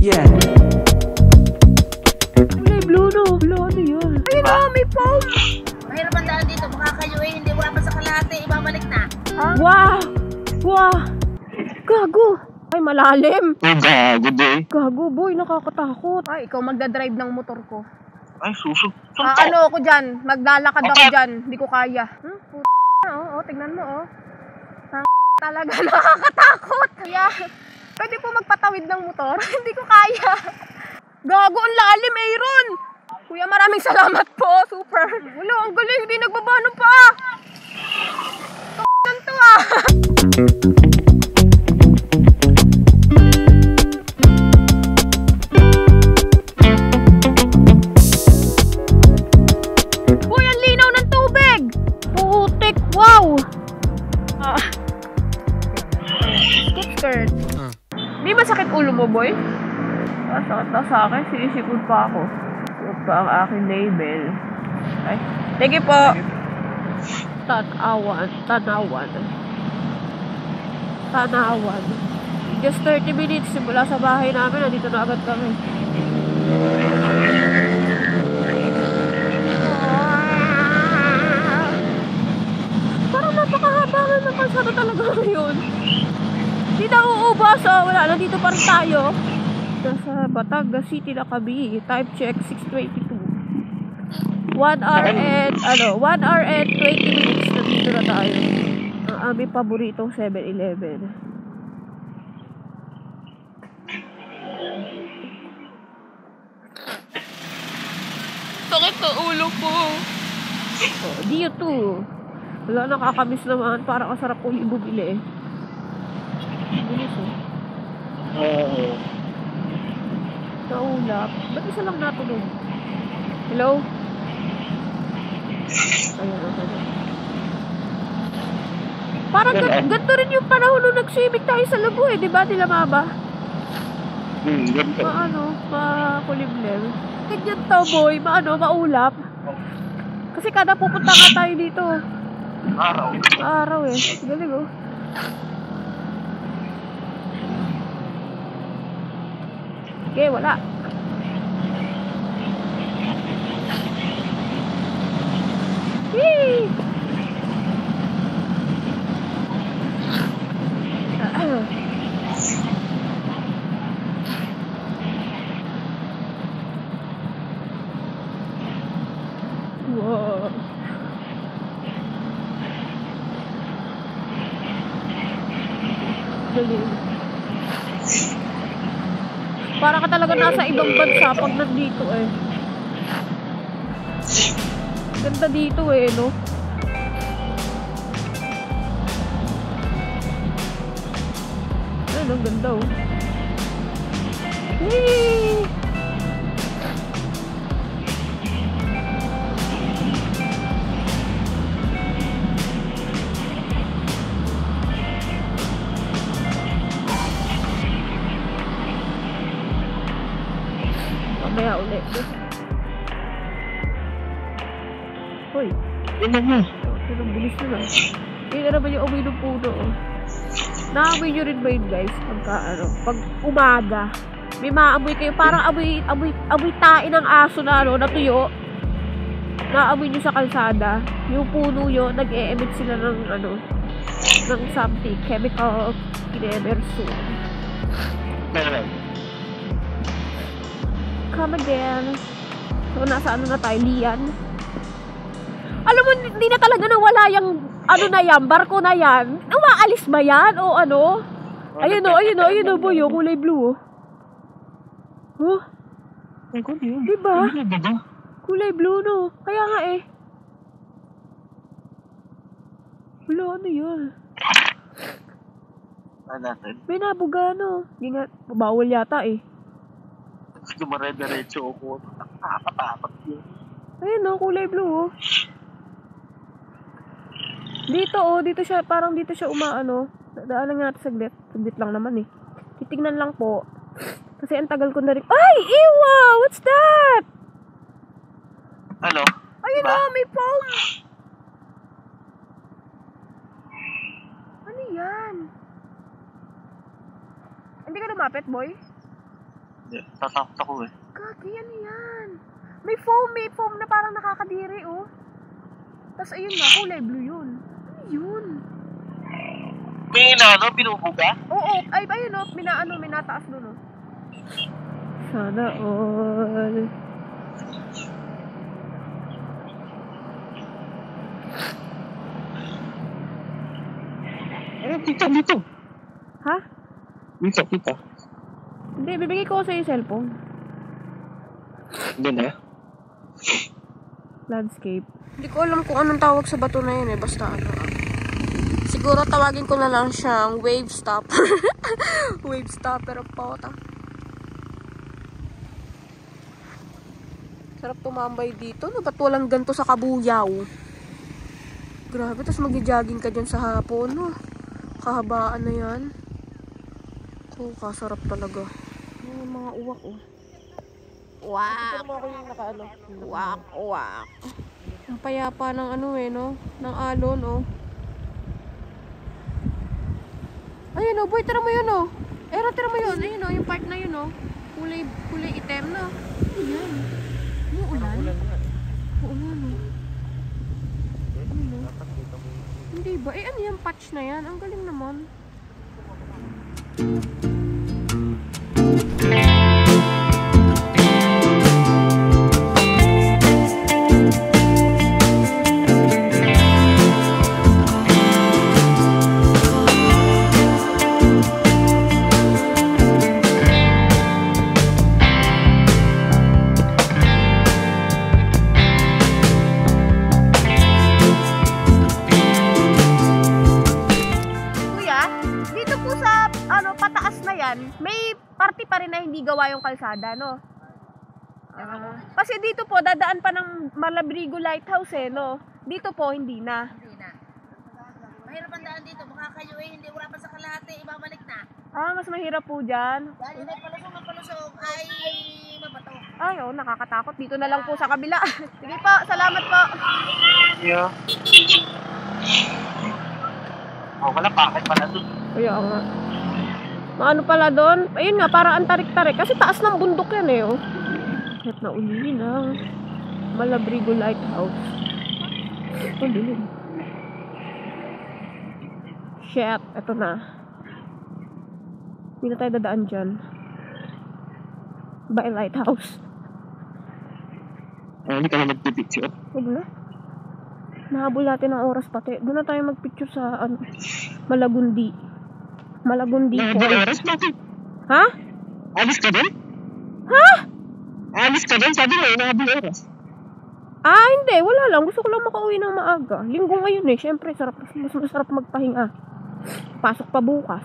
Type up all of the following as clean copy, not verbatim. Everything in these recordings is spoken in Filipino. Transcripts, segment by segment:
Yeah. Kulay blue no. Blue ano yun? Ayun na, may foam. Mahirap ang daan dito. Baka kayo eh, hindi wala pa sa kalahati. Ibabalik na. Wow! Wow! Gago! Ay, malalim. Gago din. Gago, boy. Nakakatakot. Ay, ikaw magdadrive ng motor ko. Ay, susok. Ano ako dyan? Maglalakad ako dyan. Hindi ko kaya. Tignan mo, oh. Talaga nakakatakot. Kaya, pwede po magpatawid ng motor? Hindi ko kaya. Gago, ang lalim, Aaron. Kuya, maraming salamat po. Super. Wala, ang galing. Hindi nagbaba ng paa. Ganto ah. Uy, ang linaw ng tubig. Putik, wow. Skirt. Di ba sakit ulo mo, boy? Sakit na sa akin. Sinisipod pa ako. Ito pa ang aking label. Ay, thank you po. Tanawan. Just 30 minutes simula sa bahay namin. Nandito na agad kami. Parang napakahaba ng kalsada talaga ngayon. Hindi na uubos. Wala. Nandito pa rin tayo. Nasa Batangas City na kami. Time check 6:22. 1 hour and 20 minutes nandito na tayo. Ang aming paboritong 7-Eleven. Sakit na ulo ko. Dito. Wala, nakakamiss naman. Parang kasarap uli bumili. Bilis oh. Oo. Naulap. Ba't isa lang natunog? Hello? Ayun, okay. Parang ganito rin yung panahon nung nag-swimming tayo sa Labu eh. Diba nila mama? Ganito. Makulimlim. Ganyan to boy. Maulap. Kasi kada pupunta nga tayo dito. Araw eh. Galing oh. Okay, wala. Yee! Wow. Galing. Para ka talaga nasa ibang bansa pag nandito eh. Ganda dito eh, no? Ayun, ang ganda oh. Yee! Mamaya ulit. Hoy. Ano mo? Pero bilis na lang. Yun na naman yung amoy ng puno. Oh. Naamoy nyo rin ba yun guys? Pag umaga. May maamoy kayo. Parang amoy tain ng aso na natuyo. Naamoy nyo sa kalsada. Yung puno yun, nag-e-emit sila ng ng something. Chemical kinemerso. Come again. So, nasa na tayo? Lian. Alam mo, hindi na talaga nawala yung na yan, barko na yan. Umaalis ba yan? O ano? Ayun o, boy, yung kulay blue. Oh. Diba? Kulay blue, no? Kaya nga eh. Wala, ano yun? May nabuga, no? Hindi nga, bawal yata eh. Dumare-diretso ako. Nakakatakot yun. Ayun no, kulay blue oh. Dito siya, parang dito siya umaano. Daanan nga natin saglit. Saglit lang naman eh. Titignan lang po. Kasi ang tagal ko na rin. Ay! Ewa! What's that? Ano? Ayun diba? oh, may foam! Ano yan? Hindi ka lumapit, boy? Tatakot ako eh. Kaki, ano yan? May foam na parang nakakadiri, oh. Tapos ayun na, kulay blue yun. Ano yun? May inano, pinubuga? Oo, ay, ayun, oh. Minataas doon, oh. Sana all. Dito. Ha? Dito. Hindi, bibigay ko sa yung cellphone. Hindi na. Landscape. Hindi ko alam kung anong tawag sa bato na yun eh. Basta ano. Siguro tawagin ko na lang siyang wave stopper. Wave stopper ang pota. Sarap tumambay dito. No? Ba't walang ganito sa Kabuyaw? Grabe. Tapos mag-jogging ka dyan sa hapon. No? Kahabaan na yan. Oh, kasarap talaga. Yung mga uwak oh. Wak! Wak! Ang payapa ng ano eh, no? Ng alon, oh. Ayun, oh, boy, tira mo yun, oh. Tira mo yun. Ayun, oh, yung part na yun, oh. Kulay item na. Ayan. Umuulan. Uulan, oh. Ano? Hindi ba? Ano yung patch na yan? Ang galing naman. May party pa rin na hindi gawa yung kalsada, no? Kasi dito po, dadaan pa ng Malabrigo Lighthouse, eh, no? Dito po, hindi na. Hindi na. Mahirap ang daan dito. Baka kayo eh, hindi wala pa sa kalahati. Ibabalik na. Mas mahirap po dyan. Dahil ay palusong ay mabato. Ay, oh, nakakatakot. Dito na lang po sa kabila. Sige po, salamat po. Yeah. Wala bakit pala doon. Kaya nga. Maano pala doon? Ayun nga, parang antarik-tarik. Kasi taas ng bundok yan eh, oh. Kahit na uli ng Malabrigo Lighthouse. Ito, dilim. Shit, eto na. Hindi na tayo dadaan dyan. By Lighthouse. Hindi ka na nagpipicture. Huwag na. Nahabol natin ang oras pati. Doon na tayo magpicture sa Malagundi. Malagundi po. Oras? Bakit? Ha? Alis ka din? Ha? Alis ka din? Sabi mo, inahabol oras. Hindi. Wala lang. Gusto ko lang makauwi ng maaga. Linggo ngayon eh. Siyempre, mas masarap magpahinga. Pasok pa bukas.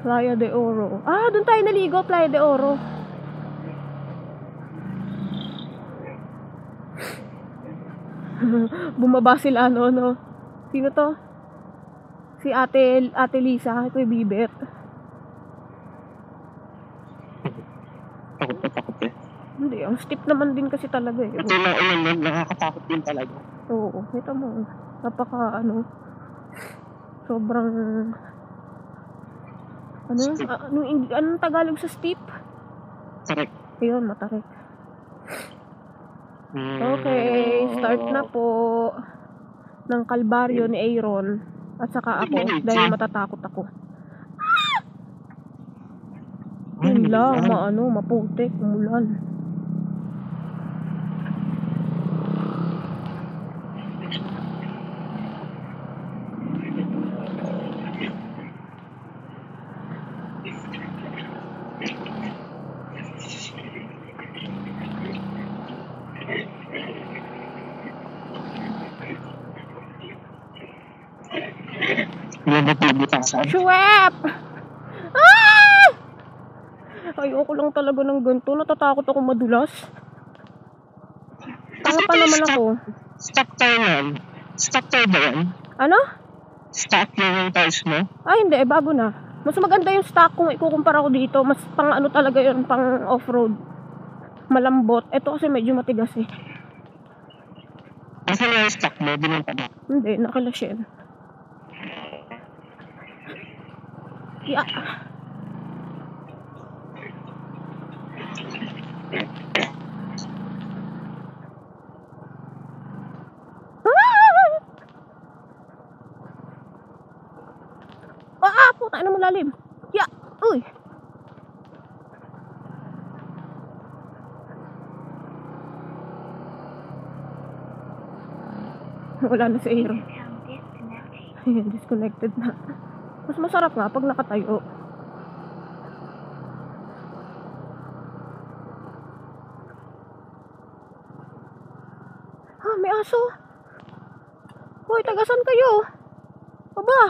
Playa de Oro. Doon tayo naligo. Playa de Oro. Bumaba sila, no? Sino to? Si Ate Lisa, ito yung bibit. Takot eh. Hindi, ang steep naman din kasi talaga eh. Ito na ulan, nakakatakot din talaga. Oo, ito mo. Napaka sobrang anong Tagalog sa steep? Tarik. Ayun, matarik. Okay, start na po ng kalbaryo ni Aaron. At saka ako, dahil matatakot ako. Yun lang, maputik, umulan. Yan na pibitasan. Shwep! Ayoko lang talaga ng ganito. Natatakot ako madulas. Tanga pa naman ako. Stock tayo yan. Stock tayo ba yan? Ano? Stock yung tires mo? Hindi. Bago na. Mas maganda yung stock kung ikukumpara ko dito. Mas pang talaga yun, pang off-road. Malambot. Ito kasi medyo matigas eh. Asa na yung stock mo? Binunta ba? Hindi. Nakilasyen. Wala na si Aaron. Ayan, disconnected na. Mas masarap nga pag nakatayo. Ha, may aso. Hoy, tagasan kayo. Aba.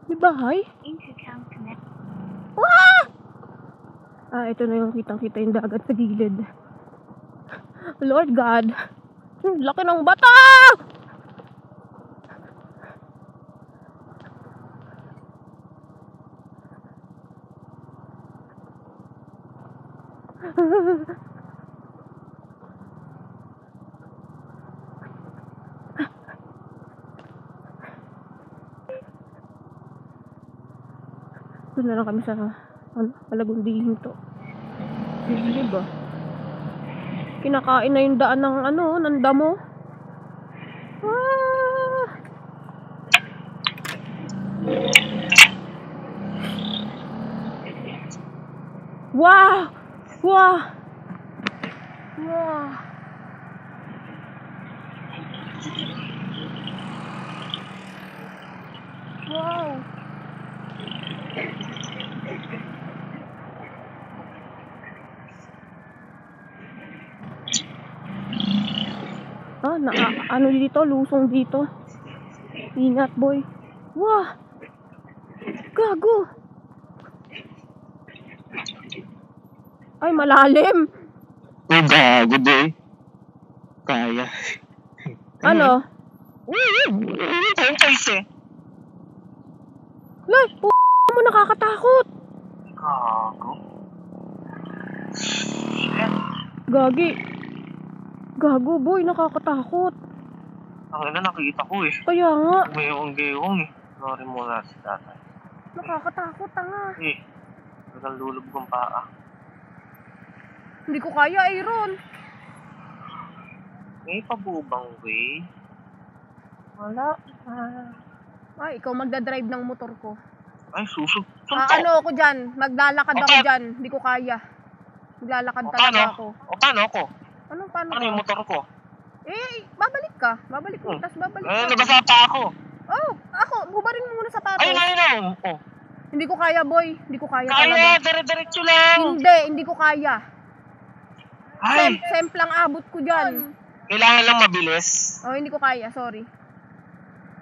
May bahay? Ah! Ito na yung kitang-kita yung dagat sa gilid. Lord God. Laki ng bata! Doon na lang kami sa Palagunding to. Diba? Kinakain na yung daan ng ng damo. Ah! Wow! Wow! Wow! Wow! Ano dito? Lusong dito. Ingat, boy. Wah! Gago! Ay, malalim! Oh, gago, boy. Kaya. Ano? Tayong guys eh. Lay, mo nakakatakot. Gago. Gagi. Gago, boy, nakakatakot. Ang ina, nakikita ko eh. Kaya nga. Mayroong-gayong eh. Sorry muna si tatay. Nakakatakot, tanga. Eh, talagang lulub kong paa. Hindi ko kaya, Aaron. May pabubang way. Wala. Ay, ikaw magdadrive ng motor ko. Ay, susog. Ano ako dyan? Maglalakad ako dyan. Hindi ko kaya. Maglalakad talaga ako. O paano ako? Paano Paano yung motor ko? Babalik ka. Babalik mo, tas babalik ka. Nabasa pa ako. Oh, ako, bubarin mo muna sapatos. Ayun. Oh. Hindi ko kaya, boy. Hindi ko kaya talaga. Kaya, dire-diretso lang. Hindi ko kaya. Ay, Semplang abot ko dyan. kailangan lang mabilis. Oh, hindi ko kaya, sorry.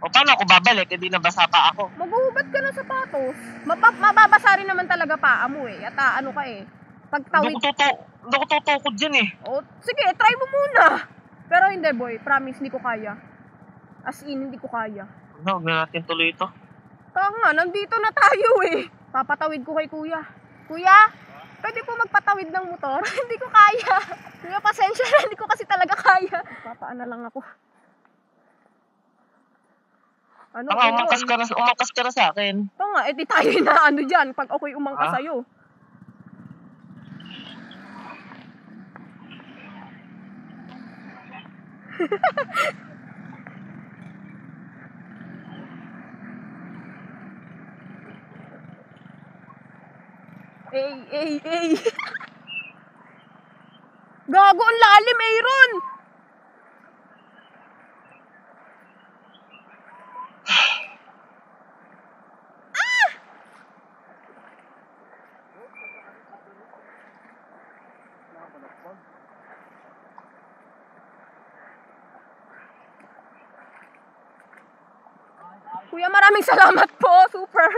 O paano ako babalik? Hindi nabasa pa ako. Maghuhubad ka ng sapatos. Mababasa rin naman talaga paa mo eh. At ano ka eh. Pagtawid. Hindi ko tutukod dyan eh. Oh, sige, try mo muna. Pero hindi, boy. Promise, hindi ko kaya. As in, hindi ko kaya. Huwag na natin tuloy ito. Nga, nandito na tayo eh. Papatawid ko kay kuya. Kuya, pwede po magpatawid ng motor? Hindi ko kaya. Kuya, pasensya na. Hindi ko kasi talaga kaya. Papaan na lang ako. Ano? Umakas ka na sa akin. Di tayo na dyan pag ako'y umangkas sa'yo. Hey. Gago, ang lalim, Aaron! Kuya, maraming salamat po. Super.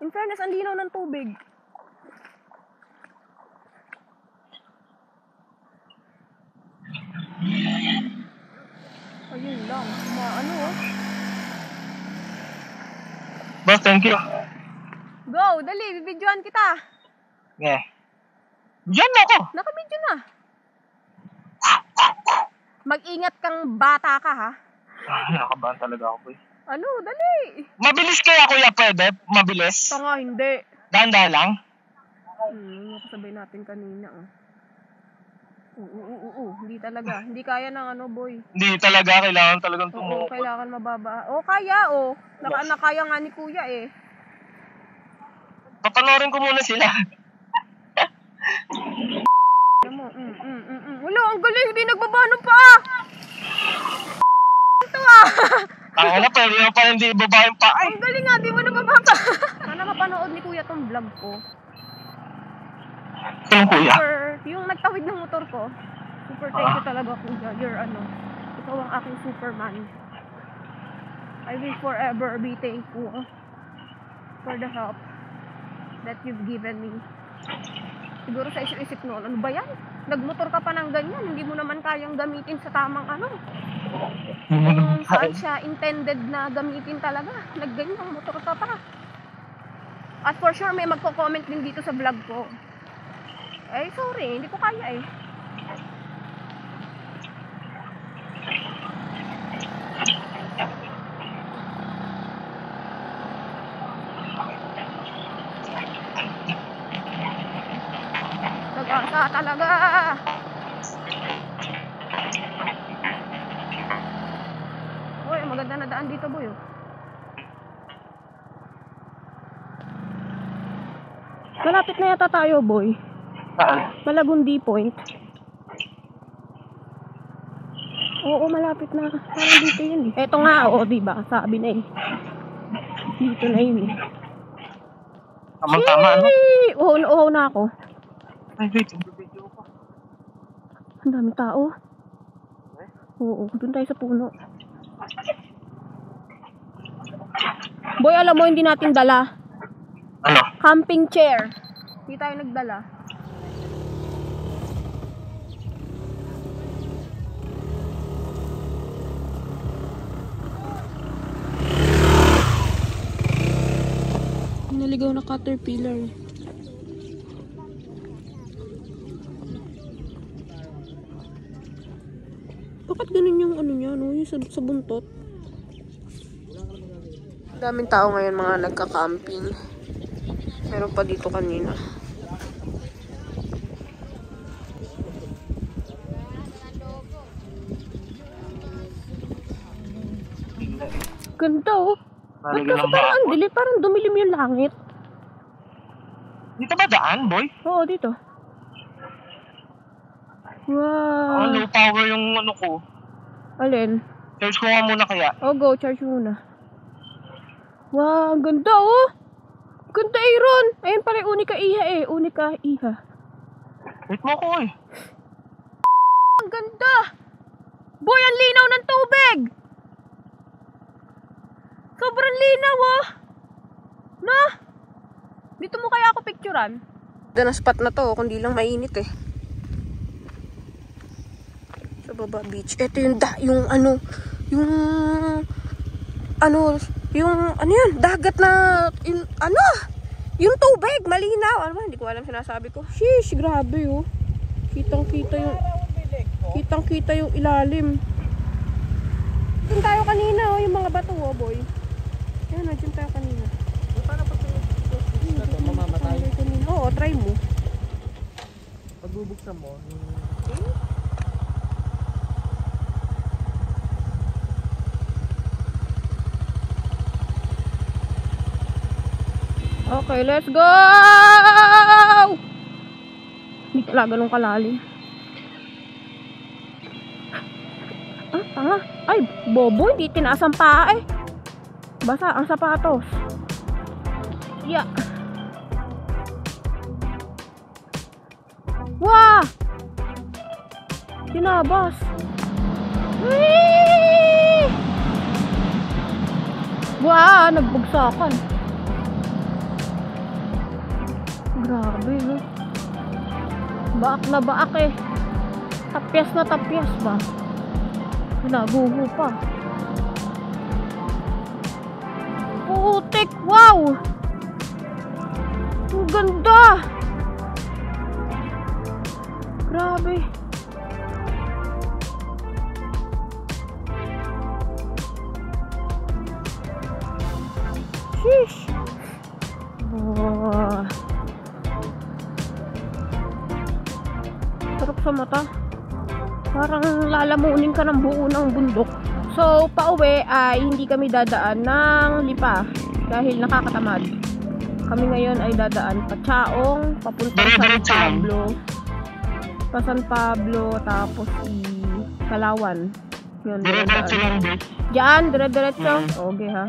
In fairness, ang linaw ng tubig. Ayun lang. Boss, thank you. Go, dali. Bibidyoan kita. Yeah. Diyan ako. Nakabidyo na. Mag-ingat kang bata ka, ha? Nakabahan talaga ako eh. Ano, dali. Mabilis kaya kuya, pwede? Mabilis? Tanga, hindi. Danda lang? Nakasabay natin kanina, oh. Oo, hindi talaga. Hindi kaya ng ano, boy. Hindi talaga, kailangan talagang Oo, tumukod. kailangan mababa. Oo, kaya, oh. Nakaya nga ni kuya, eh. Papanoorin ko muna sila. Alam mo, Wala, ang galing, hindi nagbaba ng paa. Ito, ah. Ang pwede mo pa hindi ibaba yung paa. Ang galing nga, di mo nababa pa. Sana mapanood ni kuya tong vlog ko. Yung kuya. Yung nagtawid ng motor ko, super thank you talaga, kuya. You're ikaw ang aking superman. I will forever be thankful for the help that you've given me. Siguro sa isip noon, ano ba yan? Nagmotor ka pa ng ganyan, hindi mo naman kayang gamitin sa tamang kung saan siya intended na gamitin talaga. Nagganyang motor ka pa. At for sure, may magko-comment din dito sa vlog ko. Eh, sorry, hindi ko kaya eh. Nag-asa talaga. Uy, maganda na daan dito, boy. Malapit na yata tayo, boy. Saan? Malagundi Point. Oo, malapit na. Parang dito yun eh. Eto nga, oo, diba? Sabi na eh. Dito na yun eh. Tama-tama, ano? Oo na ako. Ay, wait. Video ko. Ang dami tao. Oo, dun tayo sa puno. Boy, alam mo, hindi natin dala. Ano? Camping chair. Hindi tayo nagdala. Naligaw na caterpillar. Bakit ganun yung ano niya, no? Yung sa buntot? Daming tao ngayon mga nagka-camping. Meron pa dito kanina. Ganda oh. Ba't kasi parang ang dilim? Parang dumilim yung langit. Dito ba daan, boy? Oo, dito. Wow. Low power yung ano ko. Alin? Charge ko nga muna kaya. Oh, go. Charge muna. Wow, ang ganda oh. Ganda, Aaron. Ayun pala yung Unica Iha eh. Unica Iha. Wait mo ko eh. Ang ganda. Boy, ang linaw ng tubig. Sobrang linaw oh. No? Dito mo kaya ako picturean? Ganda na spot na to, kundi lang mainit eh. Sa baba beach. Ito yung yan, dagat na, yung tubig, malinaw. Ano ba, hindi ko alam sinasabi ko. Sheesh, grabe oh. Kitang-kita yung ilalim. Diyan tayo kanina oh, yung mga bato oh, boy. Yan, diyan tayo kanina. Paano pag mamamatay? Oo, try mo. Pag bubuksan mo, Okay, let's go! Hindi talaga nung kalalim. Ah, tanga. Ay, bobo, hindi tinaas ang paa eh. Basa ang sapatos. Yeah. Wow! Tinabas. Whee! Wow, nagbugsakan. Grabe, ha? Baak na baak eh. Tapyas na tapyas ba? Naguho pa. Putik, wow! Ang ganda! Grabe. Sheesh! Oh. Sarap sa mata. Parang lalamunin ka ng buo ng bundok. So, pauwi ay hindi kami dadaan ng Lipa dahil nakakatamad. Kami ngayon ay dadaan pa Chaong, papunta sa San Pablo. Pa San Pablo, tapos Kalawan. Yun, Dire-diretso lang din. diyan, dire-diretso. Okay ha.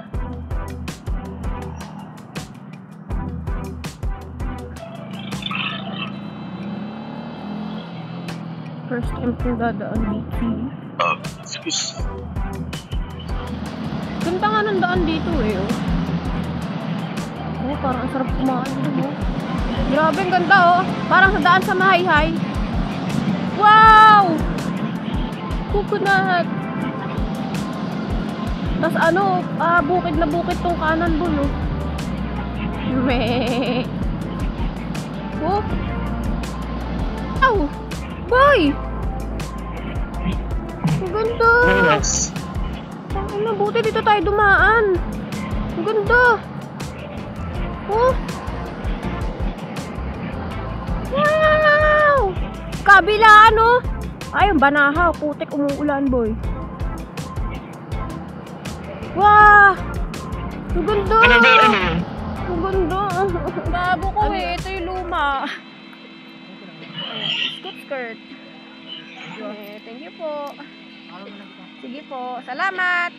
First time kong dadaan dito. Excuse. Ganda nga ng daan dito eh. Oh, parang ang sarap kumain dito. Oh. Grabe, ang ganda oh. Parang sa daan sa Mahayhay. Wow! Coconut. Tapos ano, bukid na bukid tong kanan dun oh. Meh. Oh. Ow! Boy! Ang ganda! Very nice. Ano, buti dito tayo dumaan. Ang ganda. Oh. Wow! Kabila ano? Ay, ang banahaw. Putik, umuulan, boy. Wow! Ang ganda. Ano ba ano? Ang ganda. Bago ko eh. Ito yung luma. Skirt. Thank you po. Sige po. Salamat.